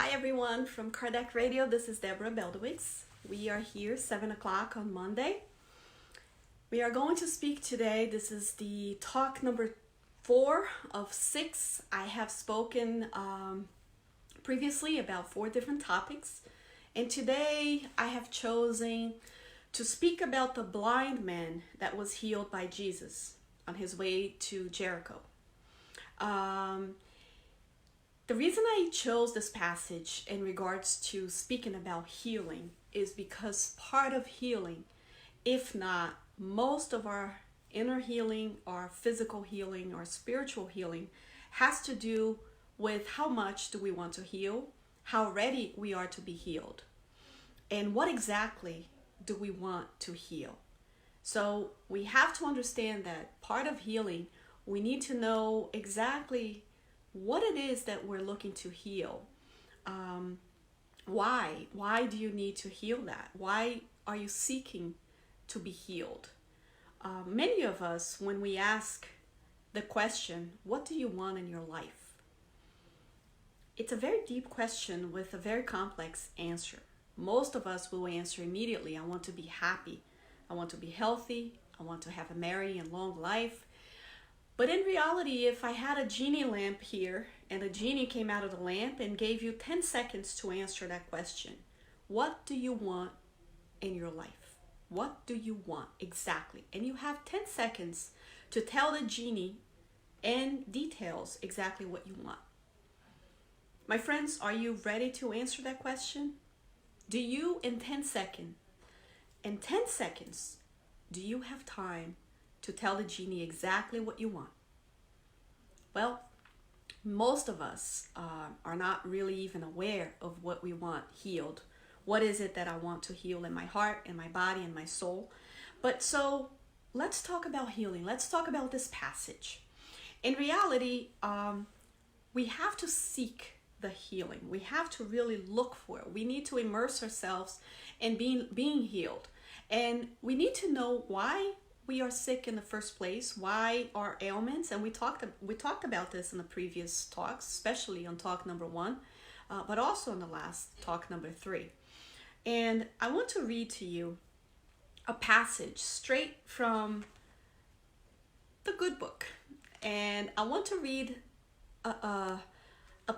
Hi everyone from Kardec Radio. This is Debora Beldowitz. We are here 7 o'clock on Monday. We are going to speak today. This is the talk number 4 of 6. I have spoken previously about 4 different topics. And today I have chosen to speak about the blind man that was healed by Jesus on his way to Jericho. The reason I chose this passage in regards to speaking about healing is because part of healing, if not most of our inner healing, our physical healing, our spiritual healing, has to do with how much do we want to heal, how ready we are to be healed, and what exactly do we want to heal. So we have to understand that part of healing, we need to know exactly what it is that we're looking to heal. Why do you need to heal that? Why are you seeking to be healed? Many of us, when we ask the question, what do you want in your life? It's a very deep question with a very complex answer. Most of us will answer immediately, I want to be happy. I want to be healthy. I want to have a merry and long life. But in reality, if I had a genie lamp here and a genie came out of the lamp and gave you 10 seconds to answer that question, what do you want in your life? What do you want exactly? And you have 10 seconds to tell the genie in details exactly what you want. My friends, are you ready to answer that question? Do you, in 10 seconds, do you have time to tell the genie exactly what you want? Well, most of us are not really even aware of what we want healed. What is it that I want to heal in my heart, in my body, in my soul? But so let's talk about healing. Let's talk about this passage. In reality, we have to seek the healing. We have to really look for it. We need to immerse ourselves in being healed. And we need to know why we are sick in the first place, why our ailments, and we talked about this in the previous talks, especially on talk number 1, but also in the last talk number 3. And I want to read to you a passage straight from the good book. And I want to read a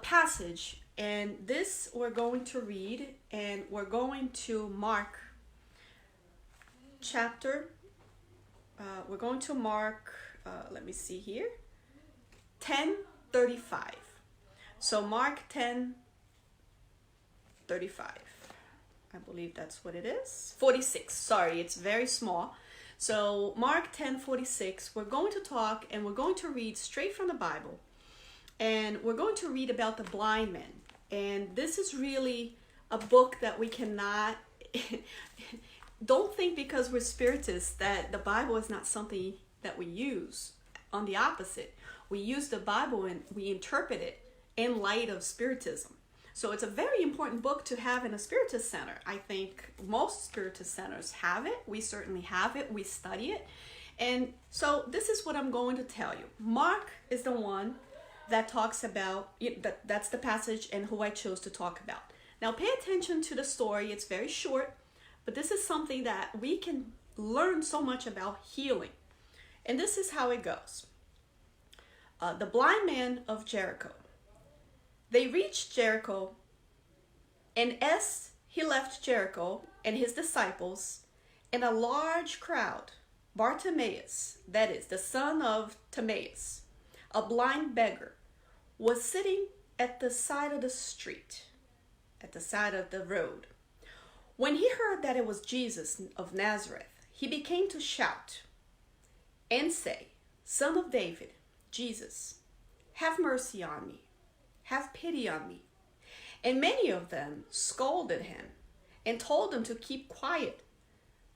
passage, and this we're going to read, and we're going to Mark chapter. We're going to Mark, let me see here, 10:35. So Mark 10:35. I believe that's what it is. 46. Sorry, it's very small. So Mark 10:46. We're going to talk and we're going to read straight from the Bible. And we're going to read about the blind man. And this is really a book that we cannot... Don't think because we're spiritists that the Bible is not something that we use. On the opposite, we use the Bible and we interpret it in light of spiritism. So it's a very important book to have in a spiritist center. I think most spiritist centers have it. We certainly have it. We study it. And so this is what I'm going to tell you. Mark is the one that talks about, that's the passage and who I chose to talk about. Now pay attention to the story. It's very short. But this is something that we can learn so much about healing. And this is how it goes. The blind man of Jericho. They reached Jericho, and as he left Jericho and his disciples, and a large crowd, Bartimaeus, that is the son of Timaeus, a blind beggar, was sitting at the side of the street, at the side of the road. When he heard that it was Jesus of Nazareth, he began to shout and say, Son of David, Jesus, have mercy on me. Have pity on me. And many of them scolded him and told him to keep quiet.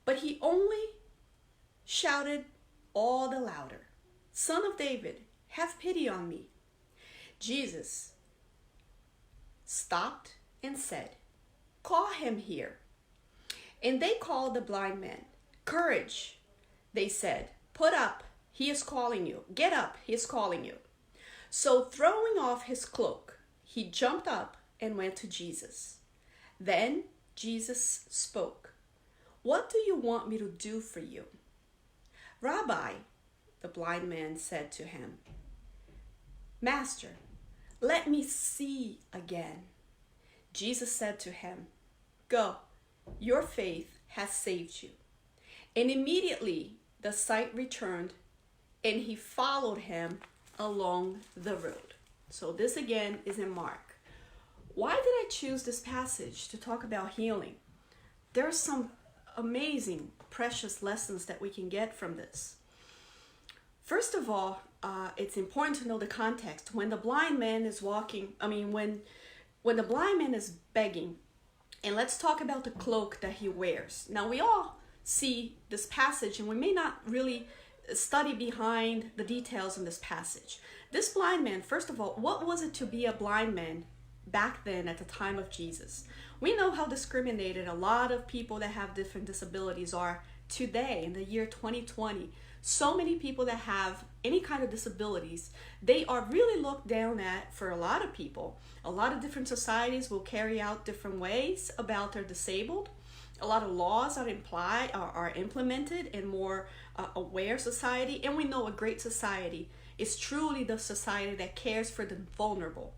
But he only shouted all the louder, Son of David, have pity on me. Jesus stopped and said, Call him here. And they called the blind man. Courage, they said. Put up, he is calling you. Get up, he is calling you. So throwing off his cloak, he jumped up and went to Jesus. Then Jesus spoke. What do you want me to do for you? Rabbi, the blind man said to him, Master, let me see again. Jesus said to him, Go, your faith has saved you. And immediately the sight returned, and he followed him along the road. So this again is in Mark. Why did I choose this passage to talk about healing? There are some amazing, precious lessons that we can get from this. First of all, it's important to know the context. When the blind man is walking, when the blind man is begging, and let's talk about the cloak that he wears. Now we all see this passage and we may not really study behind the details in this passage. This blind man, first of all, what was it to be a blind man back then at the time of Jesus? We know how discriminated a lot of people that have different disabilities are today in the year 2020. So many people that have any kind of disabilities, they are really looked down at for a lot of people. A lot of different societies will carry out different ways about their disabled. A lot of laws are implemented in more aware society. And we know a great society is truly the society that cares for the vulnerable.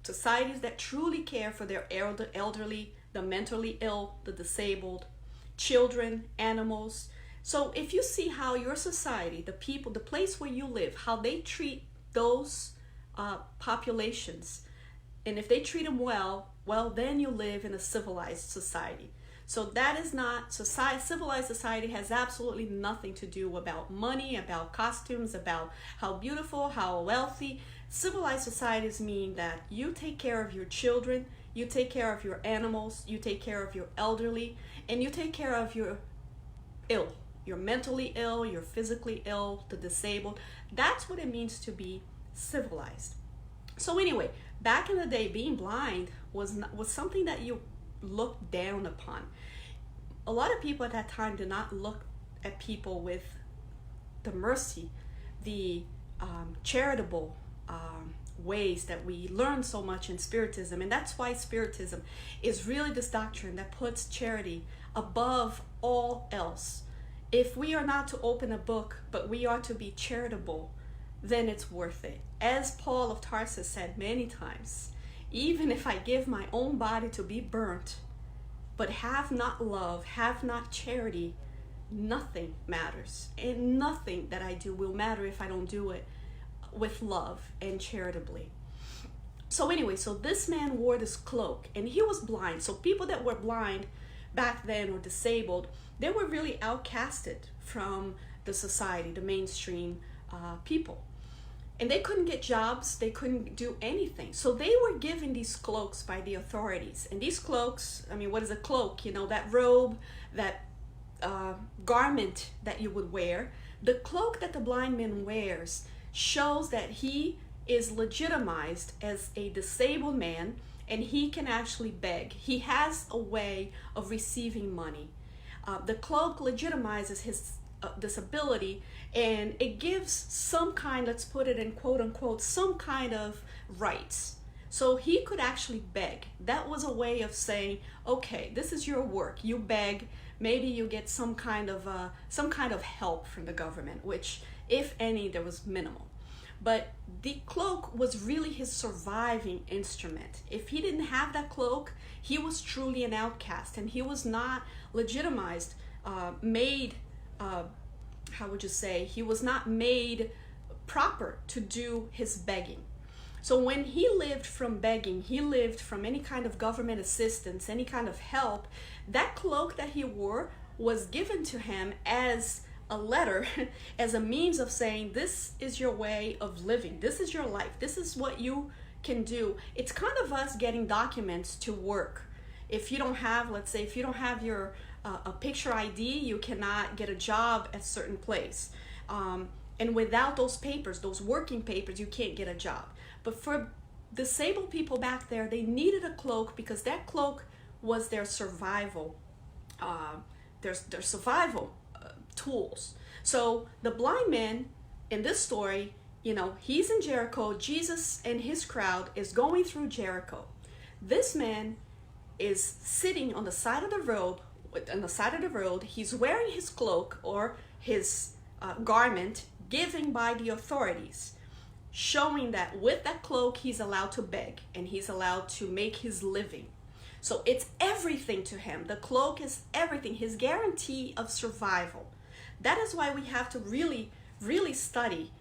Societies that truly care for their elderly, the mentally ill, the disabled, children, animals. So if you see how your society, the people, the place where you live, how they treat those populations, and if they treat them well, then you live in a civilized society. So that is not society. Civilized society has absolutely nothing to do about money, about costumes, about how beautiful, how wealthy. Civilized societies mean that you take care of your children, you take care of your animals, you take care of your elderly, and you take care of your ill. You're mentally ill, you're physically ill, the disabled. That's what it means to be civilized. So anyway, back in the day, being blind was something that you looked down upon. A lot of people at that time did not look at people with the mercy, the charitable ways that we learn so much in Spiritism. And that's why Spiritism is really this doctrine that puts charity above all else. If we are not to open a book, but we are to be charitable, then it's worth it. As Paul of Tarsus said many times, even if I give my own body to be burnt, but have not love, have not charity, nothing matters. And nothing that I do will matter if I don't do it with love and charitably. So anyway, so this man wore this cloak and he was blind. So people that were blind back then or disabled, they were really outcasted from the society, the mainstream people. And they couldn't get jobs, they couldn't do anything. So they were given these cloaks by the authorities. And these cloaks, what is a cloak? That robe, that garment that you would wear. The cloak that the blind man wears shows that he is legitimized as a disabled man and he can actually beg. He has a way of receiving money. The cloak legitimizes his disability, and it gives some kind, let's put it in quote unquote, some kind of rights. So he could actually beg. That was a way of saying, okay, this is your work. You beg, maybe you get some kind of help from the government, which, if any, there was minimal. But the cloak was really his surviving instrument. If he didn't have that cloak, he was truly an outcast, and he was not legitimized, he was not made proper to do his begging. So when he lived from begging, he lived from any kind of government assistance, any kind of help, that cloak that he wore was given to him as a letter, as a means of saying, this is your way of living, this is your life, this is what you can do. It's kind of us getting documents to work. If you don't have, let's say, if you don't have your a picture ID, you cannot get a job at a certain place. And without those papers, those working papers, you can't get a job. But for disabled people back there, they needed a cloak because that cloak was their survival, their survival tools. So the blind man in this story, he's in Jericho. Jesus and his crowd is going through Jericho. This man is sitting on the side of the road. On the side of the road, he's wearing his cloak or his garment given by the authorities, showing that with that cloak he's allowed to beg and he's allowed to make his living. So it's everything to him. The cloak is everything, his guarantee of survival. That is why we have to really, really study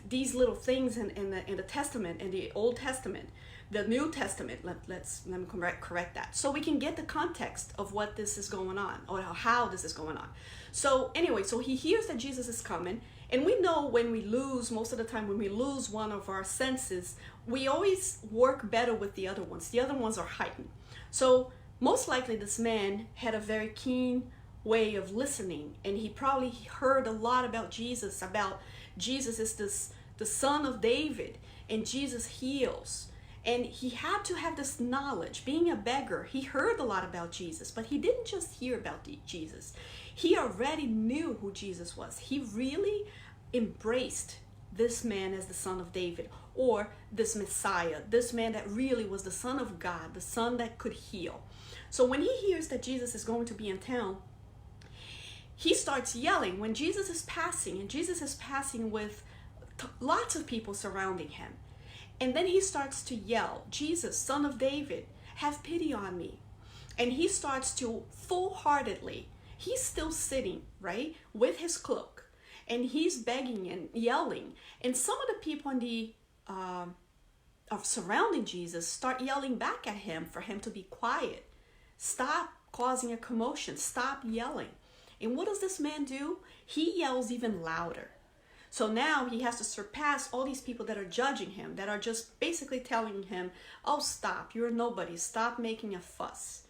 these little things in the Testament, in the Old Testament, the New Testament. Let me correct that, so we can get the context of what this is going on, or how this is going on. So anyway, so he hears that Jesus is coming, and we know when we lose, most of the time when we lose one of our senses, we always work better with the other ones. The other ones are heightened. So most likely this man had a very keen way of listening, and he probably heard a lot about Jesus is the son of David, and Jesus heals. And he had to have this knowledge. Being a beggar, he heard a lot about Jesus, but he didn't just hear about Jesus. He already knew who Jesus was. He really embraced this man as the son of David, or this Messiah, this man that really was the son of God, the son that could heal. So when he hears that Jesus is going to be in town, he starts yelling when Jesus is passing, and Jesus is passing with lots of people surrounding him. And then he starts to yell, Jesus, son of David, have pity on me. And he starts to full-heartedly, he's still sitting, right, with his cloak, and he's begging and yelling. And some of the people in the surrounding Jesus start yelling back at him for him to be quiet. Stop causing a commotion. Stop yelling. And what does this man do? He yells even louder. So now he has to surpass all these people that are judging him, that are just basically telling him, oh, stop, you're nobody, stop making a fuss.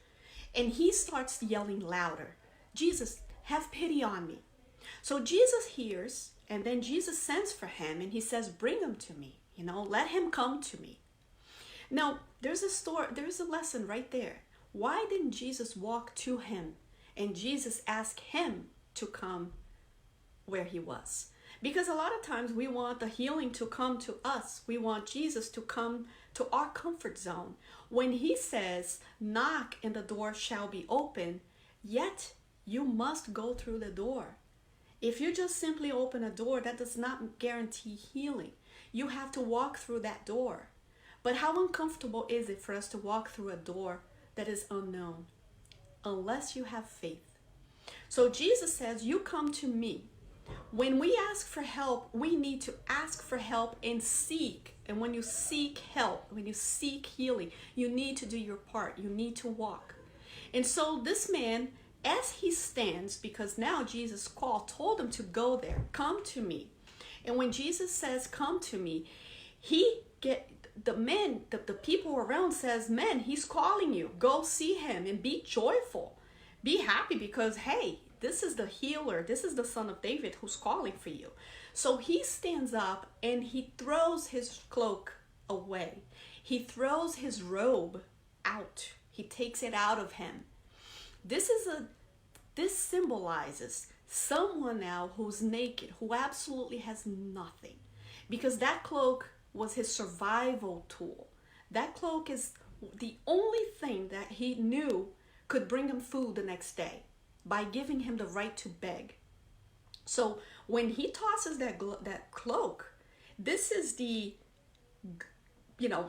And he starts yelling louder, Jesus, have pity on me. So Jesus hears, and then Jesus sends for him, and he says, bring him to me, let him come to me. Now, there's a lesson right there. Why didn't Jesus walk to him and Jesus asked him to come where he was? Because a lot of times we want the healing to come to us. We want Jesus to come to our comfort zone. When he says, knock and the door shall be open, yet you must go through the door. If you just simply open a door, that does not guarantee healing. You have to walk through that door. But how uncomfortable is it for us to walk through a door that is unknown? Unless you have faith. So Jesus says, you come to me. When we ask for help, we need to ask for help and seek. And when you seek help, when you seek healing, you need to do your part. You need to walk. And so this man, as he stands, because now Jesus told him to go there, come to me. And when Jesus says, come to me, the people around says, man, he's calling you. Go see him and be joyful. Be happy because, hey, this is the healer. This is the son of David who's calling for you. So he stands up and he throws his cloak away. He throws his robe out. He takes it out of him. This symbolizes someone now who's naked, who absolutely has nothing. Because that cloak was his survival tool. That cloak is the only thing that he knew could bring him food the next day, by giving him the right to beg. So when he tosses that cloak, this is the,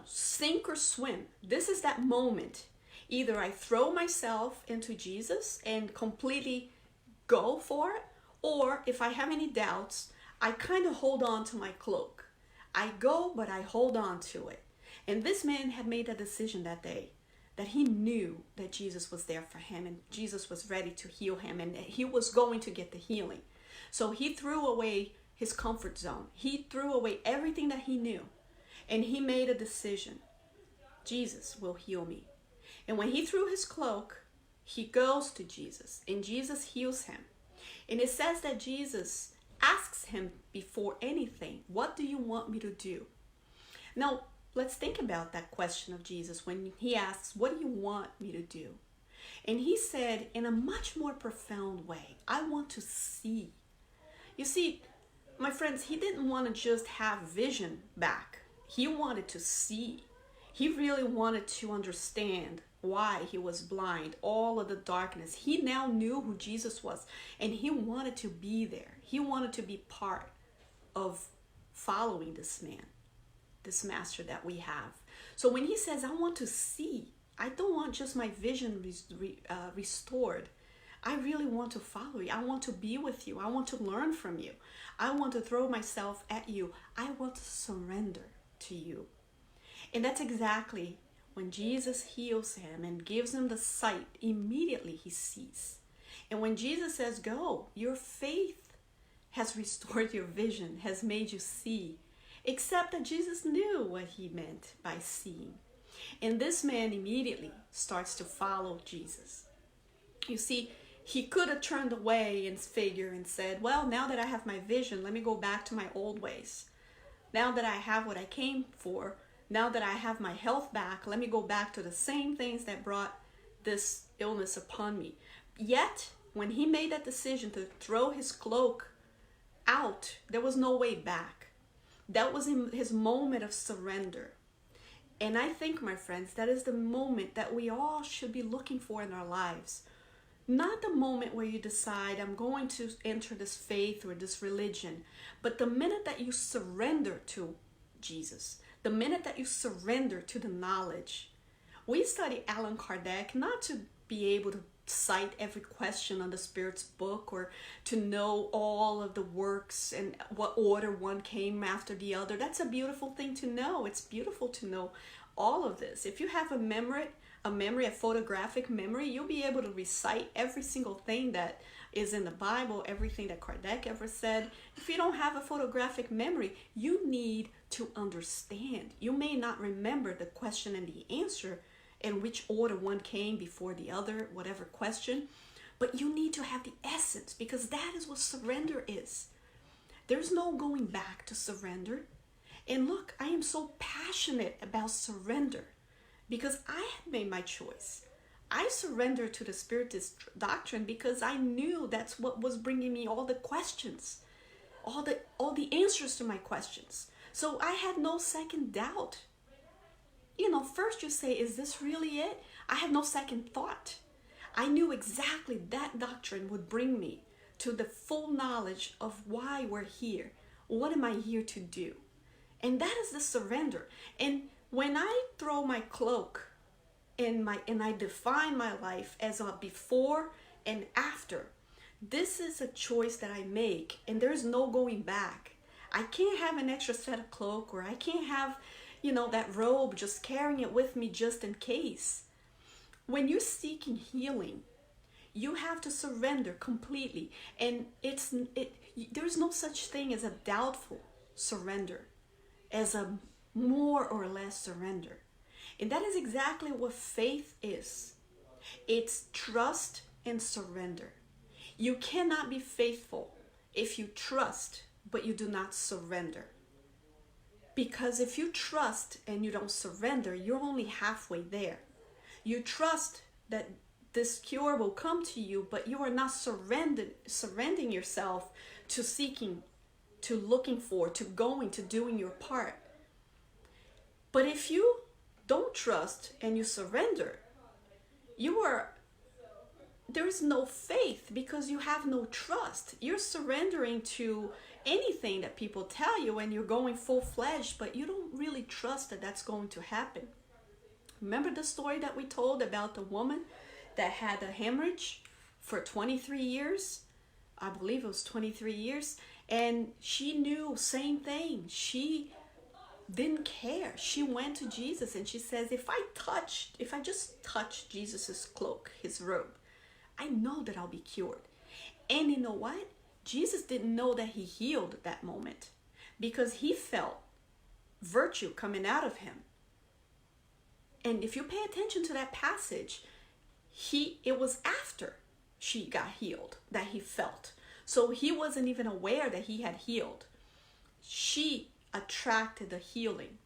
sink or swim. This is that moment. Either I throw myself into Jesus and completely go for it, or if I have any doubts, I kind of hold on to my cloak. I go, but I hold on to it. And this man had made a decision that day, that he knew that Jesus was there for him and Jesus was ready to heal him and he was going to get the healing. So he threw away his comfort zone. He threw away everything that he knew and he made a decision. Jesus will heal me. And when he threw his cloak, he goes to Jesus and Jesus heals him. And it says that Jesus asks him before anything, what do you want me to do? Now, let's think about that question of Jesus when he asks, what do you want me to do? And he said in a much more profound way, I want to see. You see, my friends, he didn't want to just have vision back. He wanted to see. He really wanted to understand why he was blind, all of the darkness. He now knew who Jesus was, and he wanted to be there. He wanted to be part of following this man, this master that we have. So when he says, I want to see, I don't want just my vision restored. I really want to follow you. I want to be with you. I want to learn from you. I want to throw myself at you. I want to surrender to you. And that's exactly when Jesus heals him and gives him the sight, immediately he sees. And when Jesus says, go, your faith has restored your vision, has made you see. Except that Jesus knew what he meant by seeing. And this man immediately starts to follow Jesus. You see, he could have turned away and figure and said, well, now that I have my vision, let me go back to my old ways. Now that I have what I came for, now that I have my health back, let me go back to the same things that brought this illness upon me. Yet, when he made that decision to throw his cloak out, there was no way back. That was his moment of surrender. And I think, my friends, that is the moment that we all should be looking for in our lives. Not the moment where you decide, I'm going to enter this faith or this religion, but the minute that you surrender to Jesus, the minute that you surrender to the knowledge. We study Allan Kardec not to be able to cite every question on the Spirit's book or to know all of the works and what order one came after the other. That's a beautiful thing to know. It's beautiful to know all of this. If you have a memory, a photographic memory, you'll be able to recite every single thing that is in the Bible, everything that Kardec ever said. If you don't have a photographic memory, you need to understand. You may not remember the question and the answer in which order one came before the other, whatever question, but you need to have the essence, because that is what surrender is. There's no going back to surrender. And look, I am so passionate about surrender because I had made my choice. I surrendered to the Spiritist doctrine because I knew that's what was bringing me all the questions, all the answers to my questions. So I had no second doubt. You know, first you say, is this really it? I had no second thought. I knew exactly that doctrine would bring me to the full knowledge of why we're here. What am I here to do? And that is the surrender. And when I throw my cloak and I define my life as a before and after, this is a choice that I make, and there's no going back. I can't have an extra set of cloak, or I can't have, that robe, just carrying it with me just in case. When you're seeking healing, you have to surrender completely. And there's no such thing as a doubtful surrender, as a more or less surrender. And that is exactly what faith is. It's trust and surrender. You cannot be faithful if you trust, but you do not surrender. Because if you trust and you don't surrender, you're only halfway there. You trust that this cure will come to you, but you are not surrendering yourself to seeking, to looking for, to going, to doing your part. But if you don't trust and you surrender, there is no faith because you have no trust. You're surrendering to anything that people tell you and you're going full-fledged, but you don't really trust that that's going to happen. Remember the story that we told about the woman that had a hemorrhage for 23 years? I believe it was 23 years. And she knew, same thing. She didn't care. She went to Jesus and she says, if I just touch Jesus's cloak, his robe, I know that I'll be cured. And you know what? Jesus didn't know that he healed at that moment because he felt virtue coming out of him. And if you pay attention to that passage, it was after she got healed that he felt. So he wasn't even aware that he had healed. She attracted the healing.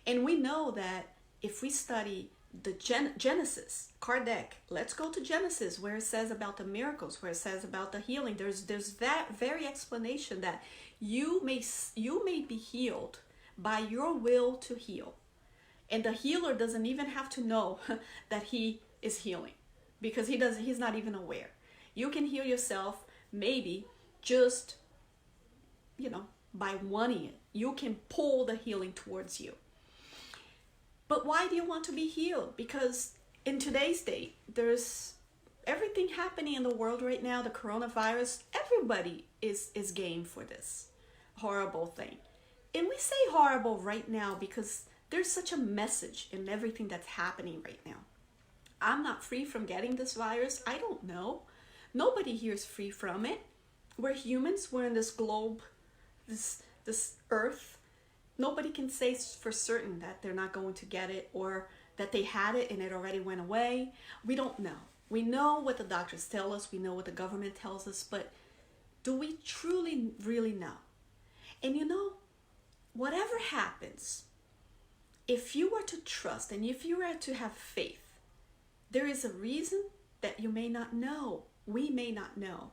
And we know that if we study the Genesis, Kardec, let's go to Genesis where it says about the miracles, where it says about the healing. There's that very explanation that you may be healed by your will to heal. And the healer doesn't even have to know that he is healing, because he's not even aware. You can heal yourself maybe just, by wanting it. You can pull the healing towards you. But why do you want to be healed? Because in today's day, there's everything happening in the world right now, the coronavirus. Everybody is game for this horrible thing. And we say horrible right now because there's such a message in everything that's happening right now. I'm not free from getting this virus. I don't know. Nobody here is free from it. We're humans. We're in this globe, this earth. Nobody can say for certain that they're not going to get it, or that they had it and it already went away. We don't know. We know what the doctors tell us. We know what the government tells us. But do we truly, really know? And whatever happens, if you were to trust and if you were to have faith, there is a reason that you may not know. We may not know.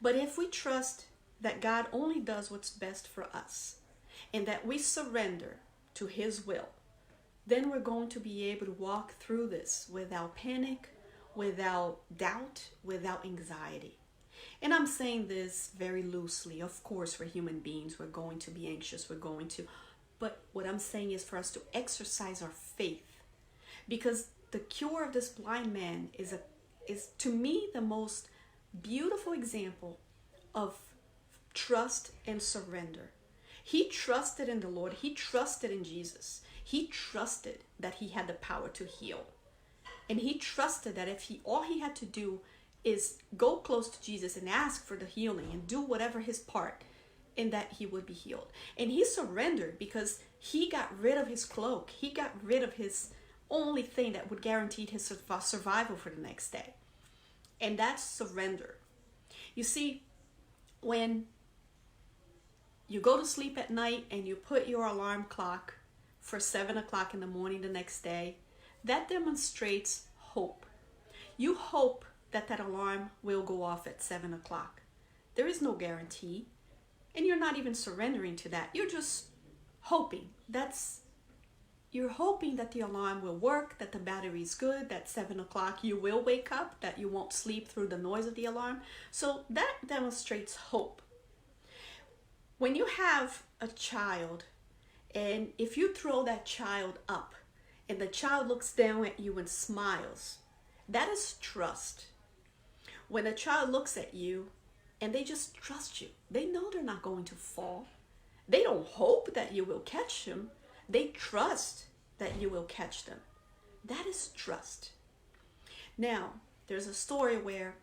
But if we trust that God only does what's best for us, and that we surrender to His will, then we're going to be able to walk through this without panic, without doubt, without anxiety. And I'm saying this very loosely. Of course, we're human beings. We're going to be anxious. But what I'm saying is for us to exercise our faith. Because the cure of this blind man is to me the most beautiful example of trust and surrender. He trusted in the Lord. He trusted in Jesus. He trusted that he had the power to heal. And he trusted that if all he had to do is go close to Jesus and ask for the healing and do whatever his part, and that he would be healed. And he surrendered because he got rid of his cloak. He got rid of his only thing that would guarantee his survival for the next day. And that's surrender. You see, when you go to sleep at night and you put your alarm clock for 7 o'clock in the morning the next day, that demonstrates hope. You hope that alarm will go off at 7 o'clock. There is no guarantee. And you're not even surrendering to that. You're just hoping. You're hoping that the alarm will work, that the battery is good, that 7 o'clock you will wake up, that you won't sleep through the noise of the alarm. So that demonstrates hope. When you have a child, and if you throw that child up, and the child looks down at you and smiles, that is trust. When a child looks at you and they just trust you, they know they're not going to fall. They don't hope that you will catch them. They trust that you will catch them. That is trust. Now, there's a story where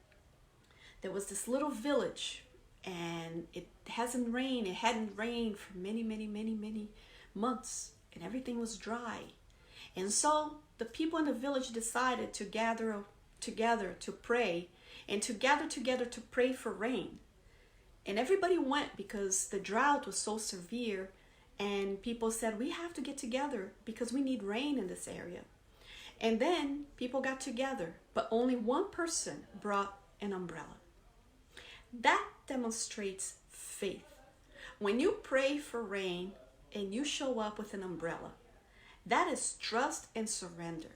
there was this little village and it hadn't rained for many, many, many, many months, and everything was dry. And so the people in the village decided to gather together to pray, and to gather together to pray for rain. And everybody went because the drought was so severe, and people said, we have to get together because we need rain in this area. And then people got together, but only one person brought an umbrella. That demonstrates faith. When you pray for rain and you show up with an umbrella, that is trust and surrender.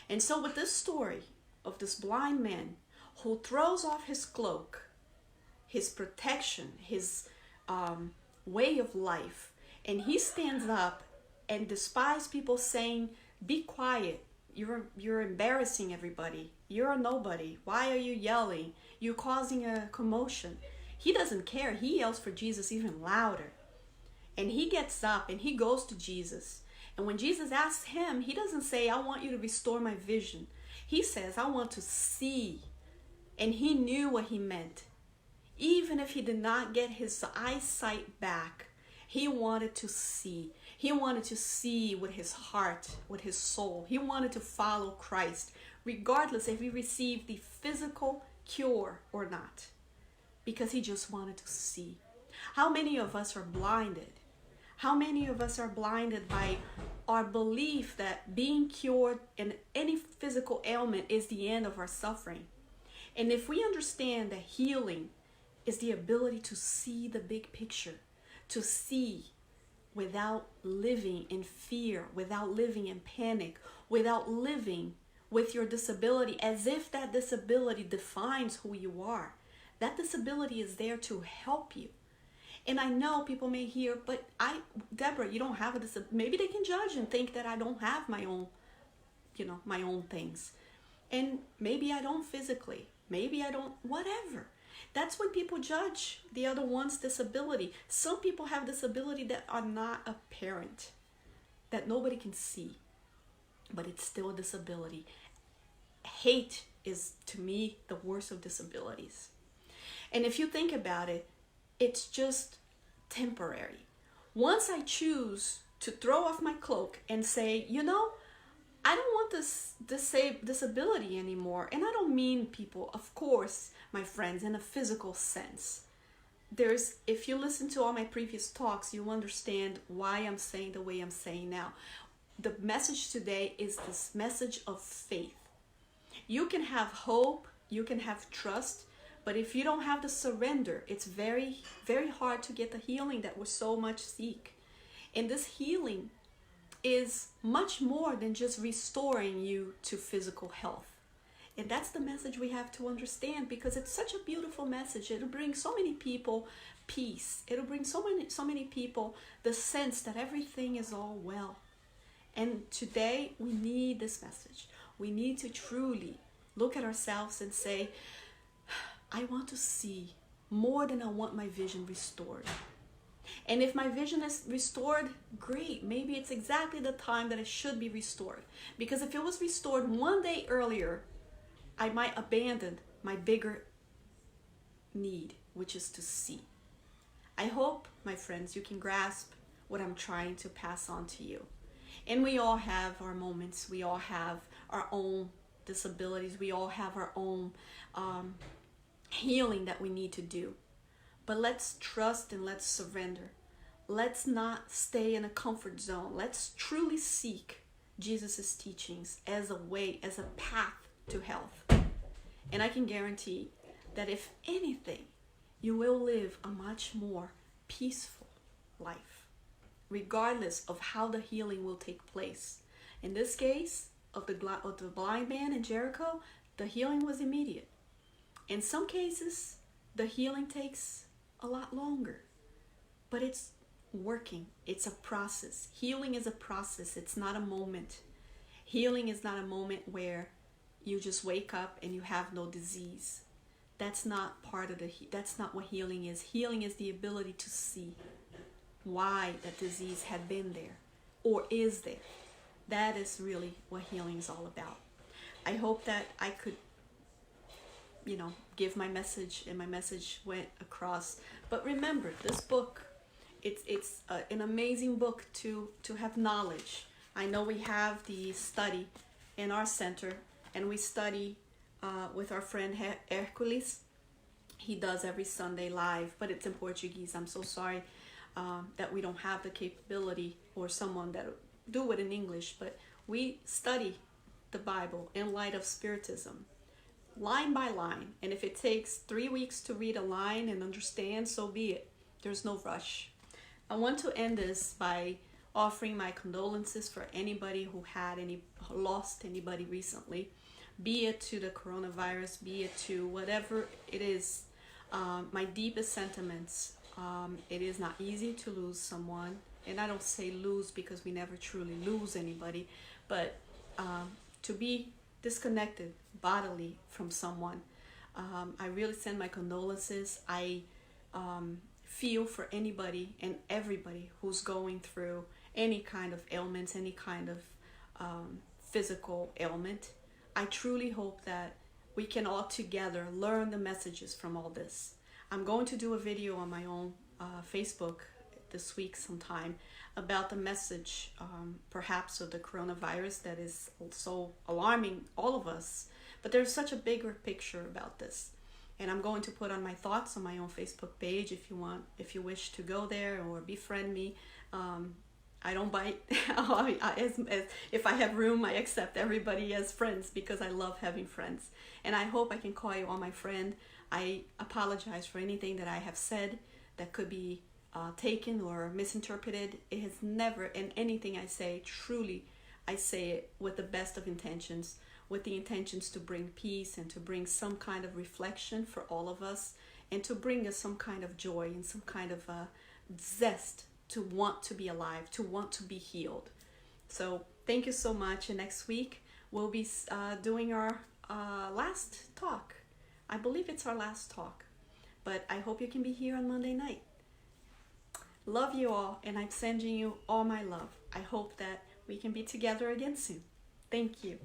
And so with this story of this blind man who throws off his cloak, his protection, his way of life, and he stands up and despises people saying, be quiet, you're embarrassing everybody, you're a nobody, why are you yelling, you're causing a commotion. He doesn't care. He yells for Jesus even louder. And he gets up and he goes to Jesus. And when Jesus asks him, he doesn't say, I want you to restore my vision. He says, I want to see. And he knew what he meant. Even if he did not get his eyesight back, he wanted to see. He wanted to see with his heart, with his soul. He wanted to follow Christ, regardless if he received the physical cure or not, because he just wanted to see. How many of us are blinded? How many of us are blinded by our belief that being cured in any physical ailment is the end of our suffering? And if we understand that healing is the ability to see the big picture, to see without living in fear, without living in panic, without living with your disability as if that disability defines who you are. That disability is there to help you. And I know people may hear, but Deborah, you don't have a disability. Maybe they can judge and think that I don't have my own, my own things. And maybe I don't physically. Maybe I don't, whatever. That's when people judge the other one's disability. Some people have disability that are not apparent, that nobody can see, but it's still a disability. Hate is, to me, the worst of disabilities. And if you think about it, it's just temporary. Once I choose to throw off my cloak and say, I don't want this disability anymore. And I don't mean people, of course, my friends, in a physical sense. If you listen to all my previous talks, you understand why I'm saying the way I'm saying now. The message today is this message of faith. You can have hope, you can have trust, but if you don't have the surrender, it's very, very hard to get the healing that we so much seek. And this healing is much more than just restoring you to physical health. And that's the message we have to understand, because it's such a beautiful message. It'll bring so many people peace. It'll bring so many people the sense that everything is all well. And today we need this message. We need to truly look at ourselves and say, I want to see more than I want my vision restored. And if my vision is restored, great. Maybe it's exactly the time that it should be restored. Because if it was restored one day earlier, I might abandon my bigger need, which is to see. I hope, my friends, you can grasp what I'm trying to pass on to you. And we all have our moments. We all have our own disabilities. We all have our own healing that we need to do. But let's trust and let's surrender. Let's not stay in a comfort zone. Let's truly seek Jesus' teachings as a way, as a path to health. And I can guarantee that if anything, you will live a much more peaceful life, regardless of how the healing will take place. In this case of the blind man in Jericho, the healing was immediate. In some cases, the healing takes a lot longer, but it's working. It's a process. Healing is a process. It's not a moment. Healing is not a moment where you just wake up and you have no disease. That's not that's not what healing is. Healing is the ability to see why that disease had been there or is there. That is really what healing is all about. I hope that I could give my message and my message went across. But remember, this book, it's an amazing book to have knowledge. I know we have the study in our center, and we study with our friend Hercules. He does every Sunday live, but it's in Portuguese. I'm so sorry that we don't have the capability or someone that do it in English, but we study the Bible in light of Spiritism, line by line. And if it takes 3 weeks to read a line and understand, so be it. There's no rush. I want to end this by offering my condolences for anybody who lost anybody recently, be it to the coronavirus, be it to whatever it is. My deepest sentiments. It is not easy to lose someone, and I don't say lose because we never truly lose anybody, but to be disconnected bodily from someone. I really send my condolences. I feel for anybody and everybody who's going through any kind of ailments, any kind of physical ailment. I truly hope that we can all together learn the messages from all this. I'm going to do a video on my own Facebook this week sometime about the message, perhaps of the coronavirus that is so alarming all of us. But there's such a bigger picture about this. And I'm going to put on my thoughts on my own Facebook page if you wish to go there or befriend me. I don't bite. If I have room, I accept everybody as friends because I love having friends. And I hope I can call you all my friend. I apologize for anything that I have said that could be taken or misinterpreted. It has never, in anything I say, truly, I say it with the best of intentions, with the intentions to bring peace and to bring some kind of reflection for all of us, and to bring us some kind of joy and some kind of zest to want to be alive, to want to be healed. So thank you so much. And next week we'll be doing our last talk. I believe it's our last talk, but I hope you can be here on Monday night. Love you all, and I'm sending you all my love. I hope that we can be together again soon. Thank you.